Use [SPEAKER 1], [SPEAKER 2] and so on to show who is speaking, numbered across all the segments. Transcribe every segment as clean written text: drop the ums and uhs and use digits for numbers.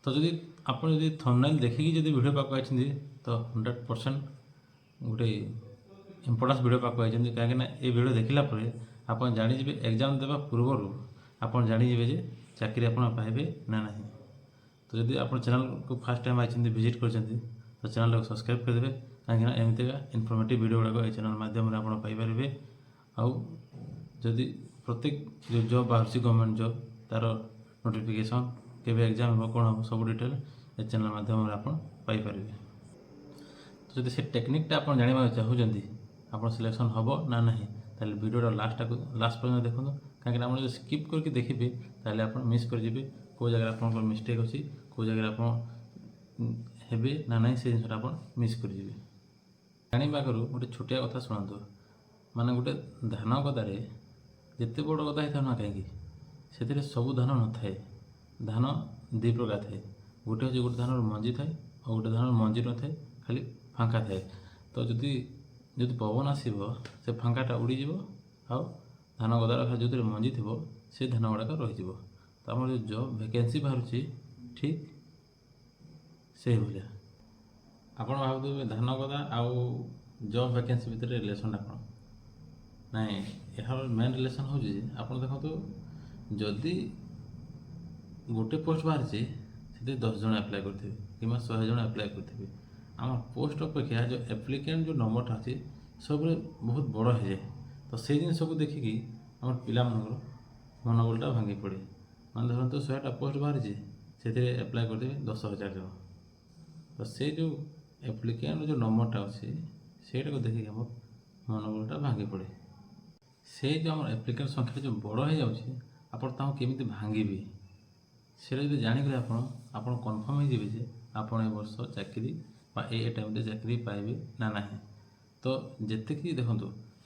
[SPEAKER 1] तो जदि आप थंबनेल देखिए जब वीडियो पाक आइछन्ति तो 100% गोटे इम्पोर्टान्स वीडियो पाक आइछन्ति कहीं ये वीडियो देखला आप जानीजे एग्जाम देवा पूर्वर आप जानीजे जे चाकरी आप पाइबे ना नहीं। तो जदि आप चैनल को फास्ट टाइम आई विजिट कर तो चैनल को सब्सक्राइब करदे कहीं एमतीका इनफॉर्मेटिव वीडियो गुड़ाक ये चैनल माध्यम आप पाइपर आउ जदि प्रत्येक जो जॉब बाहर गवर्नमेंट जॉब तार नोटिफिकेशन केवे एग्जाम हो कौन हम सब डिटेल ये चैनल माध्यम आप पाइपर। तो जब से टेक्निकटा आप जानवा चाहते आप सिलेक्शन हम ना ना ताले वीडियो लास्ट पर्यटन देखो कहीं आप जो स्किप करके देखिए ताले आप मिस कर जी कौ जगह आप मिस्टेक अच्छी कौ जगह आप हेबे ना ना से जिनसा आप मिस कर जी। जाना आगु गोटे छोटिया कथा शुणु माने गोटे धान गदारे जिते बड़ गदा होता ना कहीं से सब धान न थाए धान दी प्रकार थाए गोटे हूँ गोटे धान मंजी थाए और गोटे धान मंजी न थाए खाली फांका थाए। तो जदि पवन आसो से फांकाटा उड़ीज आउ धान गदार जो मंजी थी से धान गुड़ाक रही। तो आम जो जॉब वैकेंसी बाहर ठीक से भाया आप भावुवे धान गदा आउ जॉब वैकेंसी भितर रिलेसन कौन नाई यार मेन रिलेसन हूँ आप देखो जदि गोटे पोस्ट बाहर से 10 जन अप्लाई करेंगे कि 100 जन अप्लाई करेंगे आम पोस्ट अपेक्षा जो एप्लिकेंट जो नंबरटा अच्छी सब बहुत बड़ हो जाए। तो से जिन को देखिकी आम पिला मनोबलटा भांगी पड़े मैंने धरत 100टा पोस्ट बाहर से अप्लाई करदे 10,000 जन। तो से जो एप्लिकेंट जो नंबरटा अच्छी से देखिए आम मनोबलटा भांगी पड़े से जो आम एप्लिकेंट संख्या जो बड़ हो जाऊँगी आपड़ केमी भांगे से जो जाणिक आप कन्फर्म हो आप वर्ष चाकरी ए टाइम चाकरी पाइबे ना ना। तो जितकी देखो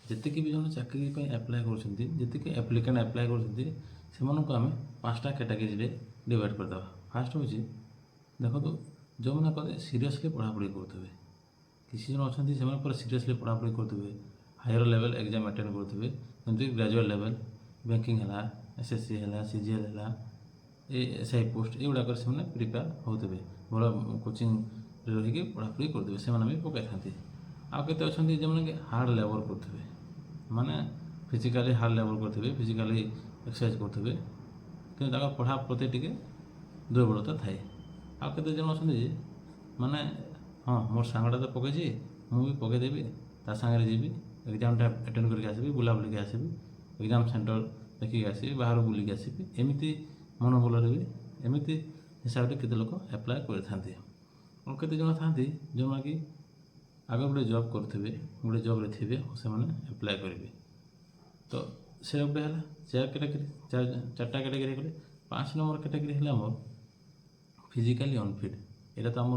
[SPEAKER 1] जितकी भी जन चाकरी अप्लाई करती एप्लिकेंट अप्लाई कर आम 5टा कैटेगरी डिवाइड करदे। फास्ट हूँ देखो जो मैंने कहते सीरियसली पढ़ापढ़ी करुवे किसी जन अच्छा से पूरा सीरियसली पढ़ापढ़ी करुवे हायर लेवल एग्जाम अटेंड करुवे जमी ग्रेजुएट लेवल बैंकिंग है एसएससी है सीजीएल है एसआई पोस्ट युवाक से प्रिपेयर होते भल कोचिंग रही पढ़ापढ़ी करेंगे से भी पकई था। आउ के अच्छा जो मैंने हार्ड लेबर करेंगे माने फिजिकाली हार्ड लेबर करेंगे फिजिकाली एक्सरसाइज करेंगे कि पढ़ा प्रति टी दुर्बलता थाए। आउ के जन अच्छा माने हाँ मोर सांगटा तो पकई मुझे पकईदेवी ता सागर जी एग्जामटा अटेंड करके आसबि बुलाबुलिक आसबि एग्जाम सेंटर देखिए आसबि बाहर बुलिक आसबि एमती मनोबल भी एमती हिसाब से केते लोक अप्लाई करते और केते जन था जो कि आगे गोटे जॉब करेंगे गोटे जॉब थे से अप्लाई करेंगे। तो से गोटे है 4 कैटेगरी गले 5 नंबर कैटेगरी है आम फिजिकाली अनफिट यहाँ तो आम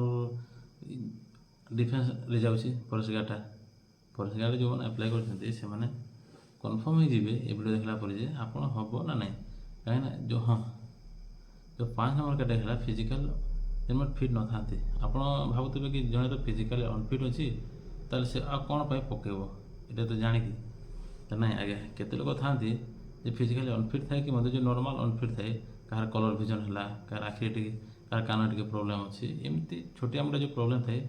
[SPEAKER 1] डिफेन्स रे जाऊँगी फरेस्ट गार्ड जो मैंने अप्लाई करते कन्फर्म हो वीडियो देखला आप हम ना ना कहीं जो हाँ जो 5 नंबर कैटेगरी है फिजिकल जिनमें फिट न था आप भावुवे कि जड़े तो फिजिकाली अनफिट अच्छी ताल से आ कौन पकेब ये तो जाणिकी तो ना आज्ञा केते लोक था फिजिकाली अनफिट थाए कि मतलब जो नॉर्मल अनफिट थाए कहार कलर विजन है कहार आखि टी कहार कान टी प्रोब्लेम अच्छी एमती छोटिया मोटा जो प्रोब्लेम थाए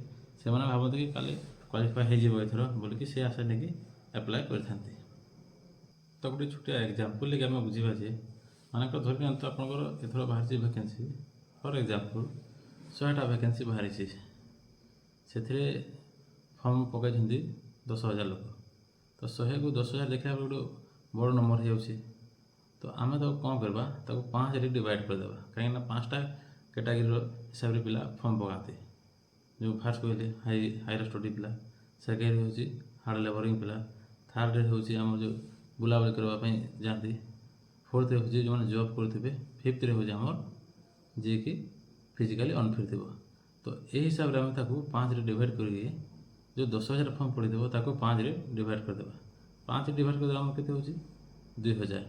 [SPEAKER 1] से भावती कि काली क्वालिफाई होथर बोलिकी से आशा नहीं अप्लाई करते। तो गोटे छोटिया एग्जाम्पल लेकिन आम बुझा जे मानक धर नि तो आपंकर एथर बाहरी वैकेंसी फॉर एग्जाम्पल 100टा वैकेंसी बाहरी से फॉर्म पकई 10,000 लोक तो 100 को 10,000 देखा गोटे बड़ नंबर हो तो आम कौन करवा 5 रे डिवाइड करदे कहीं 5टा कैटेगरी हिसाब से पिला फॉर्म पकाते जो फास्ट कहले हायर स्टडी पिला सेकेंड हूँ हार्ड लेबरिंग पिला थर्ड हूँ आम जो बुलाबुली करने जाती फोर्थ हूँ जो मैंने जॉब करेंगे फिफ्थ हूँ आमर जी कि फिजिकाली अनफिट थी। तो यही हिसाब से आम 5 रे डिवाइड करके जो 10,000 फॉर्म पड़ी थो 5 रे डिवाइड करदे 5 डिवाइड करदे आम के 2,000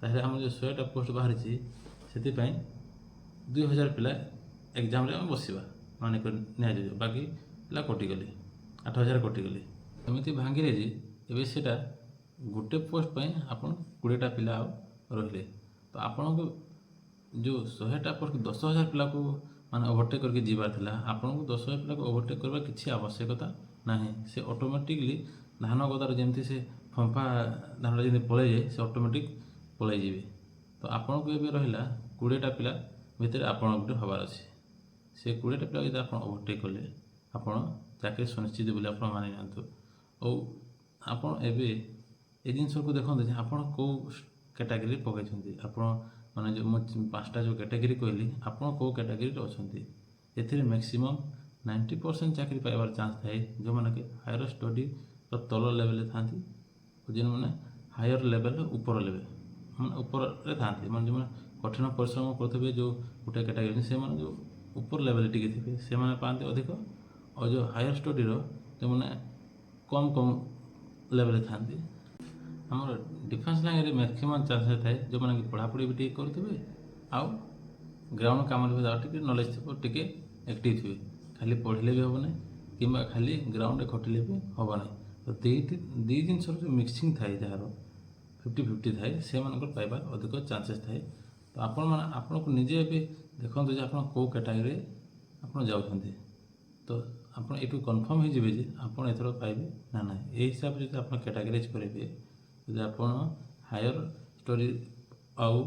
[SPEAKER 1] ताहले आम जो 100टा पोस्ट बाहरी से 2,000 पिला एग्जाम रे बसवा मान नि बाकी पिला कटिगले 8,000 कटिगले एमती भांगी एवं से गोटे पोस्ट पर आप 20टा पिला रहिले। तो आपण को जो 100टा पोस्ट 10,000 पिला को ମାନେ ଓଭରଟେକ୍ କରିକି ଯିବାର ଥିଲା, ଆପଣଙ୍କୁ 10,000 ପିଲାକୁ ଓଭରଟେକ୍ କରିବାର କିଛି ଆବଶ୍ୟକତା ନାହିଁ। ସେ ଅଟୋମେଟିକଲି ଧାନ ଗଦାରୁ ଯେମିତି ସେ ଫମ୍ଫା ଧାନଟା ଯେମିତି ପଳେଇଯାଏ, ସେ ଅଟୋମେଟିକ୍ ପଳେଇଯିବେ। ତ ଆପଣଙ୍କୁ ଏବେ ରହିଲା 20ଟା ପିଲା ଭିତରେ ଆପଣ ଗୋଟେ ହେବାର ଅଛି। ସେ 20ଟା ପିଲା ଯଦି ଆପଣ ଓଭରଟେକ୍ କଲେ, ଆପଣ ଚାକିରି ସୁନିଶ୍ଚିତ ବୋଲି ଆପଣ ମାନି ନିଅନ୍ତୁ। ଆଉ ଆପଣ ଏବେ ଏ ଜିନିଷକୁ ଦେଖନ୍ତୁ ଯେ ଆପଣ କେଉଁ କ୍ୟାଟାଗୋରୀରେ ପକାଇଛନ୍ତି। ଆପଣ ମାନେ ଯେଉଁ ମୁଁ 5ଟା ଯେଉଁ କ୍ୟାଟାଗୋରୀ କହିଲି, ଆପଣ କେଉଁ କ୍ୟାଟାଗୋରୀରେ ଅଛନ୍ତି। ଏଥିରେ ମ୍ୟାକ୍ସିମମ୍ 90% ଚାକିରି ପାଇବାର ଚାନ୍ସ ଥାଏ ଯେଉଁମାନେ କି ହାୟର ଷ୍ଟଡ଼ିର ତଳ ଲେଭେଲରେ ଥାନ୍ତି, ଯେଉଁମାନେ ହାୟର ଲେଭେଲ ଉପର ଲେଭେଲ ମାନେ ଉପରରେ ଥାନ୍ତି, ମାନେ ଯେଉଁମାନେ କଠିନ ପରିଶ୍ରମ କରୁଥିବେ, ଯେଉଁ ଗୋଟେ କ୍ୟାଟାଗୋରୀ ସେମାନେ ଯେଉଁ ଉପର ଲେଭେଲରେ ଟିକେ ଥିବେ ସେମାନେ ପାଆନ୍ତି ଅଧିକ। ଆଉ ଯେଉଁ ହାୟର ଷ୍ଟଡ଼ିର ଯେଉଁମାନେ କମ୍ ଲେଭେଲରେ ଥାନ୍ତି, ଆମର ଡିଫେନ୍ସ ଲାଇନରେ ମ୍ୟାକ୍ସିମମ୍ ଚାନ୍ସେସ୍ ଥାଏ ଯେଉଁମାନେ କି ପଢ଼ାପଢ଼ି ବି ଟିକେ କରୁଥିବେ ଆଉ ଗ୍ରାଉଣ୍ଡ କାମରେ ବି ଆଉ ଟିକେ ନଲେଜ ଥିବ, ଟିକେ ଆକ୍ଟିଭ୍ ଥିବେ। ଖାଲି ପଢ଼ିଲେ ବି ହେବ ନାହିଁ କିମ୍ବା ଖାଲି ଗ୍ରାଉଣ୍ଡରେ ଖଟିଲେ ବି ହେବ ନାହିଁ। ତ ଦୁଇ ଜିନିଷର ଯେଉଁ ମିକ୍ସିଂ ଥାଏ, ଯାହାର 50-50 ଥାଏ, ସେମାନଙ୍କର ପାଇବାର ଅଧିକ ଚାନ୍ସେସ୍ ଥାଏ। ତ ଆପଣଙ୍କୁ ନିଜେ ଏବେ ଦେଖନ୍ତୁ ଯେ ଆପଣ କେଉଁ କ୍ୟାଟାଗୋରୀରେ ଆପଣ ଯାଉଛନ୍ତି। ତ ଆପଣ ଏଠୁ କନଫର୍ମ ହେଇଯିବେ ଯେ ଆପଣ ଏଥର ପାଇବେ ନା ନାହିଁ। ଏହି ହିସାବରେ ଯଦି ଆପଣ କ୍ୟାଟାଗୋରାଇଜ୍ କରିବେ, ଯଦି ଆପଣ ହାୟର ଷ୍ଟୋରି ଆଉ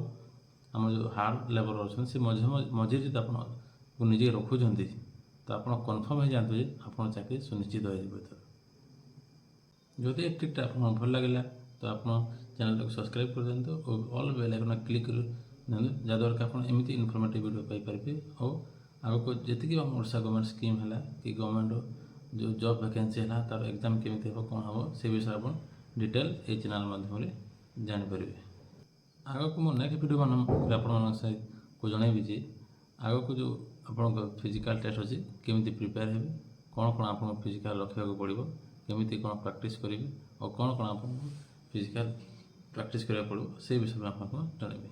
[SPEAKER 1] ଆମର ଯେଉଁ ହାର୍ଡ଼ ଲେବଲ୍ ଅଛନ୍ତି, ସେ ମଝିରେ ଯଦି ଆପଣଙ୍କୁ ନିଜେ ରଖୁଛନ୍ତି, ତ ଆପଣ କନଫର୍ମ ହେଇଯାଆନ୍ତୁ ଯେ ଆପଣ ଚାକିରି ସୁନିଶ୍ଚିତ ହୋଇଯିବ ଏଥର। ଯଦି ଏ ଟ୍ରିକ୍ଟା ଆପଣଙ୍କୁ ଭଲ ଲାଗିଲା ତ ଆପଣ ଚ୍ୟାନେଲଟାକୁ ସବସ୍କ୍ରାଇବ୍ କରିଦିଅନ୍ତୁ ଓ ଅଲ୍ ବେଲ୍ ଆଇକନ୍ କ୍ଲିକ୍ କରି ଦିଅନ୍ତୁ, ଯାହାଦ୍ୱାରା କି ଆପଣ ଏମିତି ଇନଫର୍ମେଟିଭ୍ ଭିଡ଼ିଓ ପାଇପାରିବେ। ଆଉ ଆଗକୁ ଯେତିକି ଆମ ଓଡ଼ିଶା ଗଭର୍ଣ୍ଣମେଣ୍ଟ ସ୍କିମ୍ ହେଲା କି ଗଭର୍ଣ୍ଣମେଣ୍ଟର ଯେଉଁ ଜବ୍ ଭ୍ୟାକେନ୍ସି ହେଲା, ତା'ର ଏକ୍ଜାମ୍ କେମିତି ହେବ, କ'ଣ ହେବ, ସେ ବିଷୟରେ ଆପଣ ଡିଟେଲ୍ ଏହି ଚ୍ୟାନେଲ୍ ମାଧ୍ୟମରେ ଜାଣିପାରିବେ। ଆଗକୁ ମୁଁ ନେକ୍ସଟ ଭିଡ଼ିଓ ମାନଙ୍କରେ ଆପଣମାନଙ୍କ ସହିତ ଜଣାଇବି ଯେ ଆଗକୁ ଯେଉଁ ଆପଣଙ୍କ ଫିଜିକାଲ୍ ଟେଷ୍ଟ ଅଛି କେମିତି ପ୍ରିପେୟାର ହେବେ, କ'ଣ ଆପଣଙ୍କୁ ଫିଜିକାଲ୍ ରଖିବାକୁ ପଡ଼ିବ, କେମିତି କ'ଣ ପ୍ରାକ୍ଟିସ୍ କରିବେ ଆଉ କ'ଣ ଆପଣଙ୍କୁ ଫିଜିକାଲ୍ ପ୍ରାକ୍ଟିସ୍ କରିବାକୁ ପଡ଼ିବ, ସେ ବିଷୟରେ ମୁଁ ଆପଣଙ୍କୁ ଜଣାଇବି।